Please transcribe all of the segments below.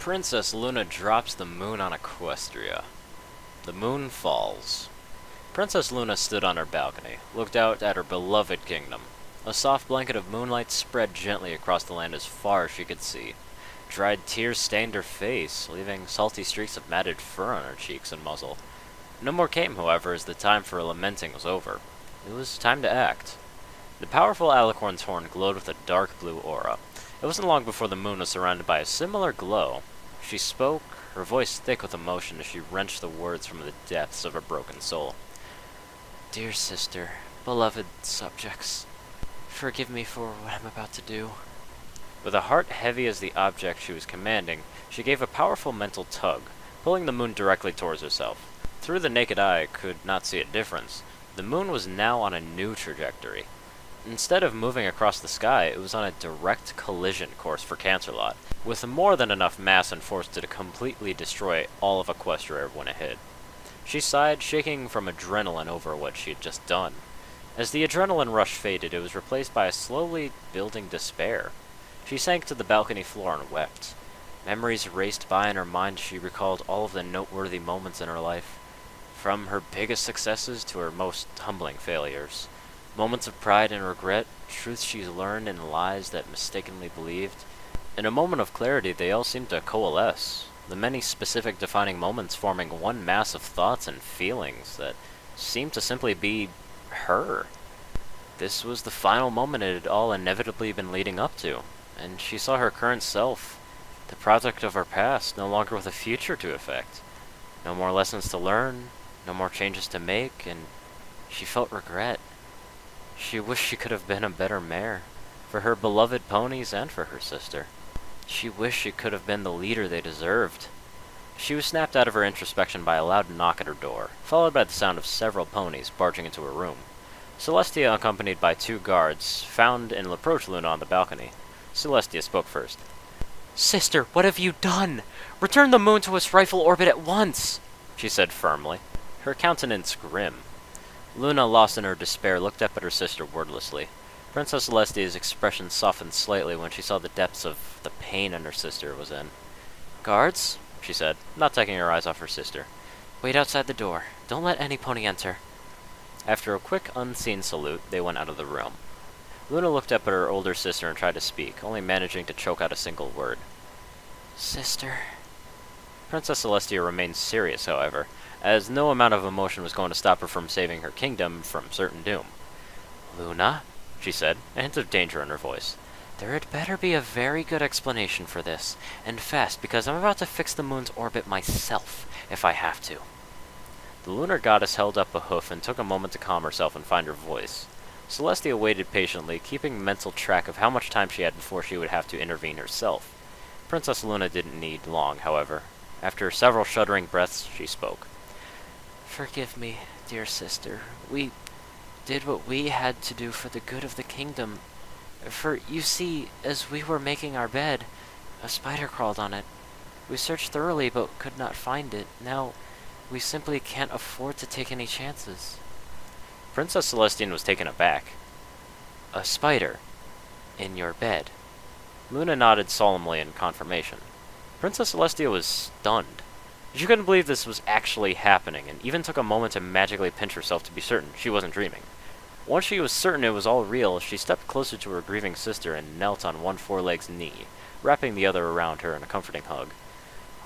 Princess Luna drops the moon on Equestria. The moon falls. Princess Luna stood on her balcony, looked out at her beloved kingdom. A soft blanket of moonlight spread gently across the land as far as she could see. Dried tears stained her face, leaving salty streaks of matted fur on her cheeks and muzzle. No more came, however, as the time for lamenting was over. It was time to act. The powerful alicorn's horn glowed with a dark blue aura. It wasn't long before the moon was surrounded by a similar glow. She spoke, her voice thick with emotion as she wrenched the words from the depths of her broken soul. Dear sister, beloved subjects, forgive me for what I'm about to do. With a heart heavy as the object she was commanding, she gave a powerful mental tug, pulling the moon directly towards herself. Through the naked eye could not see a difference. The moon was now on a new trajectory. Instead of moving across the sky, it was on a direct collision course for Cancerlot, with more than enough mass and force to completely destroy all of Equestria when it hit. She sighed, shaking from adrenaline over what she had just done. As the adrenaline rush faded, it was replaced by a slowly building despair. She sank to the balcony floor and wept. Memories raced by in her mind as she recalled all of the noteworthy moments in her life, from her biggest successes to her most humbling failures. Moments of pride and regret, truths she's learned and lies that mistakenly believed. In a moment of clarity, they all seemed to coalesce, the many specific defining moments forming one mass of thoughts and feelings that seemed to simply be her. This was the final moment it had all inevitably been leading up to, and she saw her current self, the product of her past, no longer with a future to affect. No more lessons to learn, no more changes to make, and she felt regret. She wished she could have been a better mare, for her beloved ponies and for her sister. She wished she could have been the leader they deserved. She was snapped out of her introspection by a loud knock at her door, followed by the sound of several ponies barging into her room. Celestia, accompanied by 2 guards, found and approached Luna on the balcony. Celestia spoke first. Sister, what have you done? Return the moon to its rightful orbit at once, she said firmly, her countenance grim. Luna, lost in her despair, looked up at her sister wordlessly. Princess Celestia's expression softened slightly when she saw the depths of the pain her sister was in. Guards, she said, not taking her eyes off her sister. Wait outside the door. Don't let any pony enter. After a quick, unseen salute, they went out of the room. Luna looked up at her older sister and tried to speak, only managing to choke out a single word. Sister. Princess Celestia remained serious, however, as no amount of emotion was going to stop her from saving her kingdom from certain doom. Luna, she said, a hint of danger in her voice. There had better be a very good explanation for this, and fast, because I'm about to fix the moon's orbit myself, if I have to. The lunar goddess held up a hoof and took a moment to calm herself and find her voice. Celestia waited patiently, keeping mental track of how much time she had before she would have to intervene herself. Princess Luna didn't need long, however. After several shuddering breaths, she spoke. Forgive me, dear sister. We did what we had to do for the good of the kingdom. For, you see, as we were making our bed, a spider crawled on it. We searched thoroughly but could not find it. Now, we simply can't afford to take any chances. Princess Celestine was taken aback. A spider? In your bed? Luna nodded solemnly in confirmation. Princess Celestia was stunned. She couldn't believe this was actually happening, and even took a moment to magically pinch herself to be certain she wasn't dreaming. Once she was certain it was all real, she stepped closer to her grieving sister and knelt on one foreleg's knee, wrapping the other around her in a comforting hug.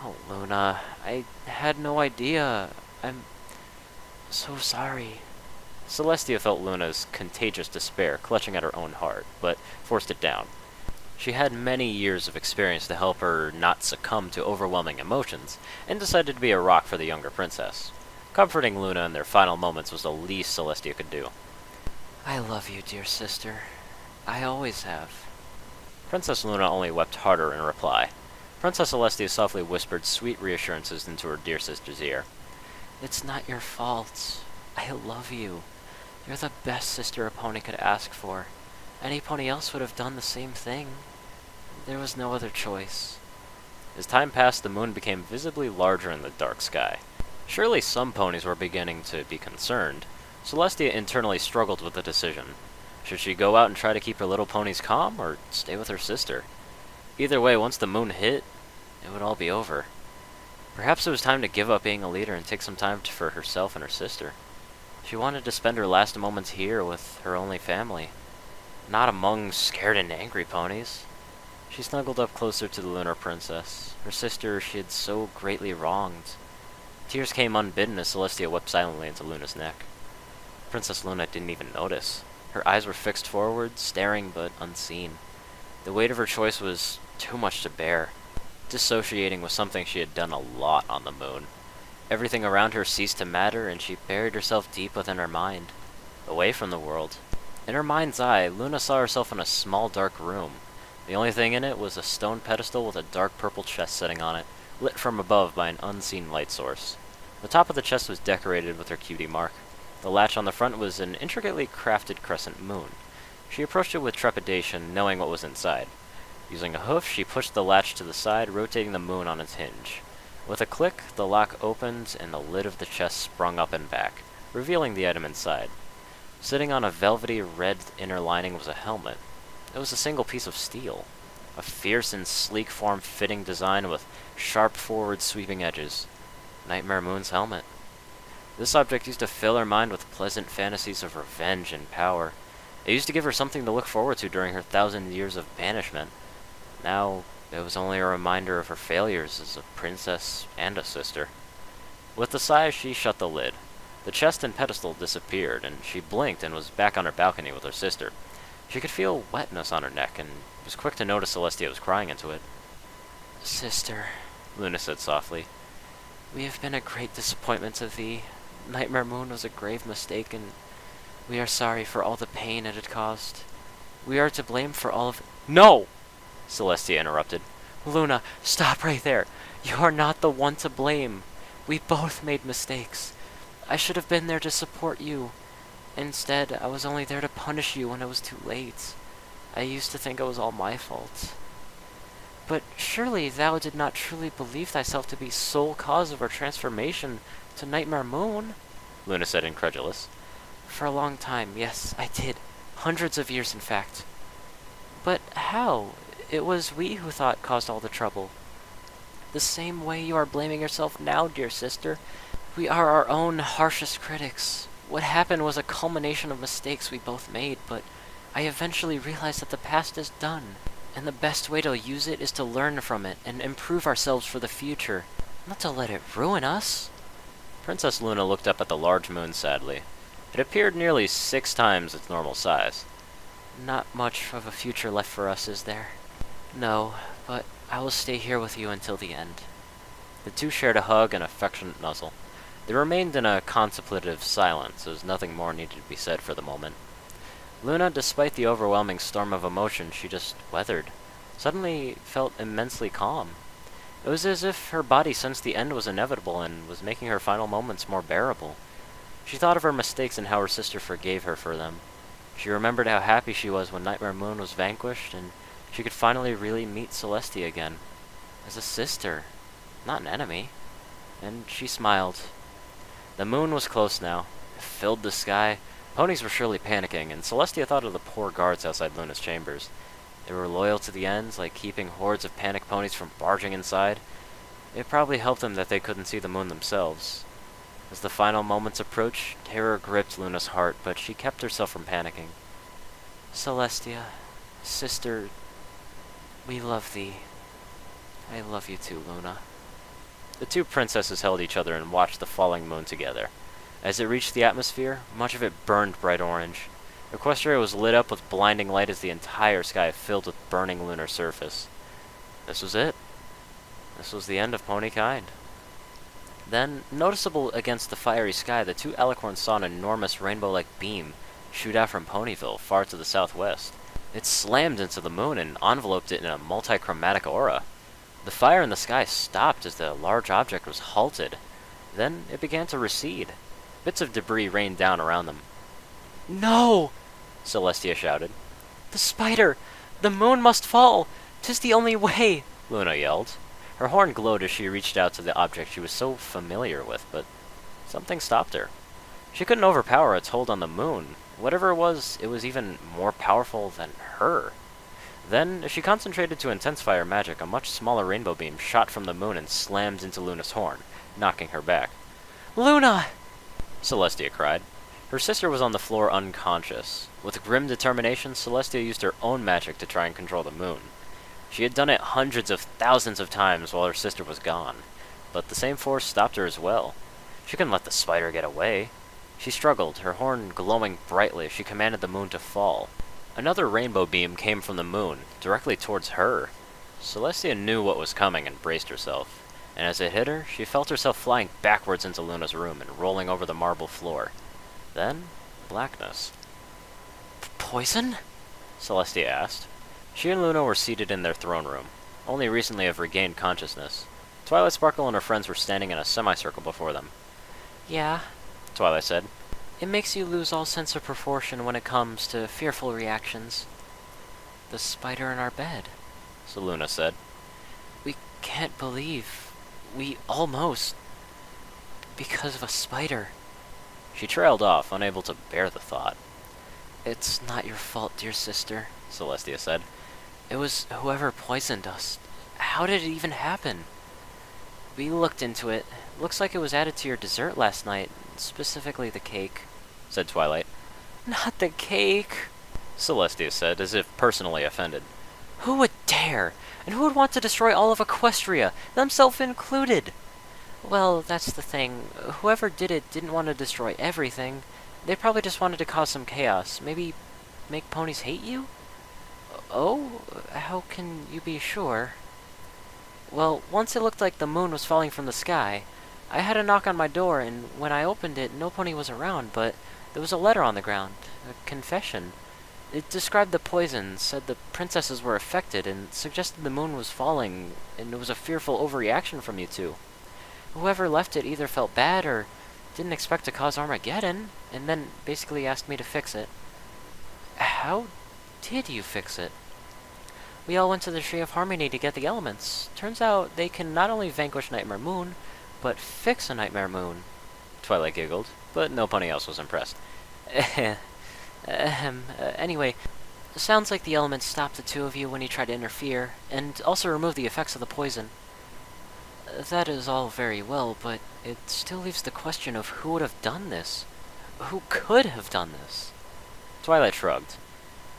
Oh, Luna, I had no idea. I'm so sorry. Celestia felt Luna's contagious despair clutching at her own heart, but forced it down. She had many years of experience to help her not succumb to overwhelming emotions, and decided to be a rock for the younger princess. Comforting Luna in their final moments was the least Celestia could do. I love you, dear sister. I always have. Princess Luna only wept harder in reply. Princess Celestia softly whispered sweet reassurances into her dear sister's ear. It's not your fault. I love you. You're the best sister a pony could ask for. Any pony else would have done the same thing. There was no other choice. As time passed, the moon became visibly larger in the dark sky. Surely some ponies were beginning to be concerned. Celestia internally struggled with the decision. Should she go out and try to keep her little ponies calm, or stay with her sister? Either way, once the moon hit, it would all be over. Perhaps it was time to give up being a leader and take some time for herself and her sister. She wanted to spend her last moments here with her only family, not among scared and angry ponies. She snuggled up closer to the Lunar Princess, her sister she had so greatly wronged. Tears came unbidden as Celestia wept silently into Luna's neck. Princess Luna didn't even notice. Her eyes were fixed forward, staring but unseen. The weight of her choice was too much to bear. Dissociating was something she had done a lot on the moon. Everything around her ceased to matter, and she buried herself deep within her mind, away from the world. In her mind's eye, Luna saw herself in a small dark room. The only thing in it was a stone pedestal with a dark purple chest sitting on it, lit from above by an unseen light source. The top of the chest was decorated with her cutie mark. The latch on the front was an intricately crafted crescent moon. She approached it with trepidation, knowing what was inside. Using a hoof, she pushed the latch to the side, rotating the moon on its hinge. With a click, the lock opened and the lid of the chest sprung up and back, revealing the item inside. Sitting on a velvety red inner lining was a helmet. It was a single piece of steel, a fierce and sleek form-fitting design with sharp forward sweeping edges. Nightmare Moon's helmet. This object used to fill her mind with pleasant fantasies of revenge and power. It used to give her something to look forward to during her 1,000 years of banishment. Now, it was only a reminder of her failures as a princess and a sister. With a sigh, she shut the lid. The chest and pedestal disappeared, and she blinked and was back on her balcony with her sister. She could feel wetness on her neck, and was quick to notice Celestia was crying into it. "Sister," Luna said softly, "we have been a great disappointment to thee. Nightmare Moon was a grave mistake, and we are sorry for all the pain it had caused. We are to blame for all of—" "No!" Celestia interrupted. "Luna, stop right there. You are not the one to blame. We both made mistakes. I should have been there to support you. Instead, I was only there to punish you when it was too late. I used to think it was all my fault. But surely thou did not truly believe thyself to be sole cause of our transformation to Nightmare Moon?" Luna said, incredulous. "For a long time, yes, I did. Hundreds of years, in fact. But how? It was we who thought caused all the trouble. The same way you are blaming yourself now, dear sister. We are our own harshest critics. What happened was a culmination of mistakes we both made, but I eventually realized that the past is done, and the best way to use it is to learn from it and improve ourselves for the future, not to let it ruin us." Princess Luna looked up at the large moon sadly. It appeared nearly 6 times its normal size. "Not much of a future left for us, is there?" "No, but I will stay here with you until the end." The two shared a hug and affectionate nuzzle. They remained in a contemplative silence, as nothing more needed to be said for the moment. Luna, despite the overwhelming storm of emotion she just weathered, suddenly felt immensely calm. It was as if her body sensed the end was inevitable and was making her final moments more bearable. She thought of her mistakes and how her sister forgave her for them. She remembered how happy she was when Nightmare Moon was vanquished, and she could finally really meet Celestia again. As a sister, not an enemy. And she smiled. The moon was close now. It filled the sky. Ponies were surely panicking, and Celestia thought of the poor guards outside Luna's chambers. They were loyal to the end, like keeping hordes of panicked ponies from barging inside. It probably helped them that they couldn't see the moon themselves. As the final moments approached, terror gripped Luna's heart, but she kept herself from panicking. "Celestia, sister, we love thee. I love you too, Luna." The two princesses held each other and watched the falling moon together. As it reached the atmosphere, much of it burned bright orange. Equestria was lit up with blinding light as the entire sky filled with burning lunar surface. This was it. This was the end of pony kind. Then, noticeable against the fiery sky, the two alicorns saw an enormous rainbow-like beam shoot out from Ponyville, far to the southwest. It slammed into the moon and enveloped it in a multi-chromatic aura. The fire in the sky stopped as the large object was halted. Then it began to recede. Bits of debris rained down around them. "No!" Celestia shouted. "The spider! The moon must fall! 'Tis the only way!" Luna yelled. Her horn glowed as she reached out to the object she was so familiar with, but something stopped her. She couldn't overpower its hold on the moon. Whatever it was even more powerful than her. Then, as she concentrated to intensify her magic, a much smaller rainbow beam shot from the moon and slammed into Luna's horn, knocking her back. "Luna!" Celestia cried. Her sister was on the floor unconscious. With grim determination, Celestia used her own magic to try and control the moon. She had done it hundreds of thousands of times while her sister was gone, but the same force stopped her as well. She couldn't let the spider get away. She struggled, her horn glowing brightly as she commanded the moon to fall. Another rainbow beam came from the moon, directly towards her. Celestia knew what was coming and braced herself, and as it hit her, she felt herself flying backwards into Luna's room and rolling over the marble floor. Then, blackness. "Poison?" Celestia asked. She and Luna were seated in their throne room, only recently have regained consciousness. Twilight Sparkle and her friends were standing in a semicircle before them. "Yeah," Twilight said. "It makes you lose all sense of proportion when it comes to fearful reactions." "The spider in our bed," Luna said. "We can't believe. We almost. Because of a spider." She trailed off, unable to bear the thought. "It's not your fault, dear sister," Celestia said. "It was whoever poisoned us. How did it even happen?" "We looked into it. Looks like it was added to your dessert last night, specifically the cake," said Twilight. "Not the cake," Celestia said, as if personally offended. "Who would dare? And who would want to destroy all of Equestria, themselves included?" "Well, that's the thing. Whoever did it didn't want to destroy everything. They probably just wanted to cause some chaos. Maybe make ponies hate you?" "Oh? How can you be sure?" "Well, once it looked like the moon was falling from the sky. I had a knock on my door, and when I opened it, no pony was around, but there was a letter on the ground. A confession. It described the poison, said the princesses were affected, and suggested the moon was falling, and it was a fearful overreaction from you two. Whoever left it either felt bad or didn't expect to cause Armageddon, and then basically asked me to fix it." "How did you fix it?" "We all went to the Tree of Harmony to get the elements. Turns out they can not only vanquish Nightmare Moon, but fix a Nightmare Moon." Twilight giggled, but no pony else was impressed. Anyway, sounds like the elements stopped the two of you when you tried to interfere, and also removed the effects of the poison." "That is all very well, but it still leaves the question of who would have done this. Who could have done this?" Twilight shrugged.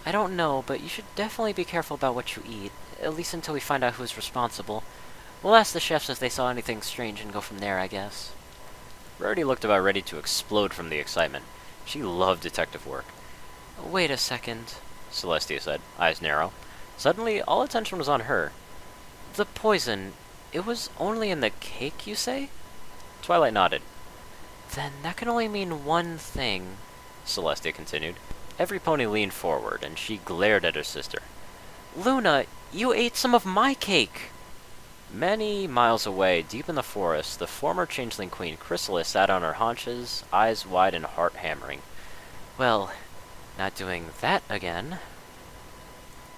"I don't know, but you should definitely be careful about what you eat, at least until we find out who's responsible. We'll ask the chefs if they saw anything strange and go from there, I guess." Rarity looked about ready to explode from the excitement. She loved detective work. "Wait a second," Celestia said, eyes narrow. Suddenly, all attention was on her. "The poison, it was only in the cake, you say?" Twilight nodded. "Then that can only mean one thing," Celestia continued. Every pony leaned forward, and she glared at her sister. "Luna, you ate some of my cake!" Many miles away, deep in the forest, the former changeling queen Chrysalis sat on her haunches, eyes wide and heart hammering. "Well, not doing that again,"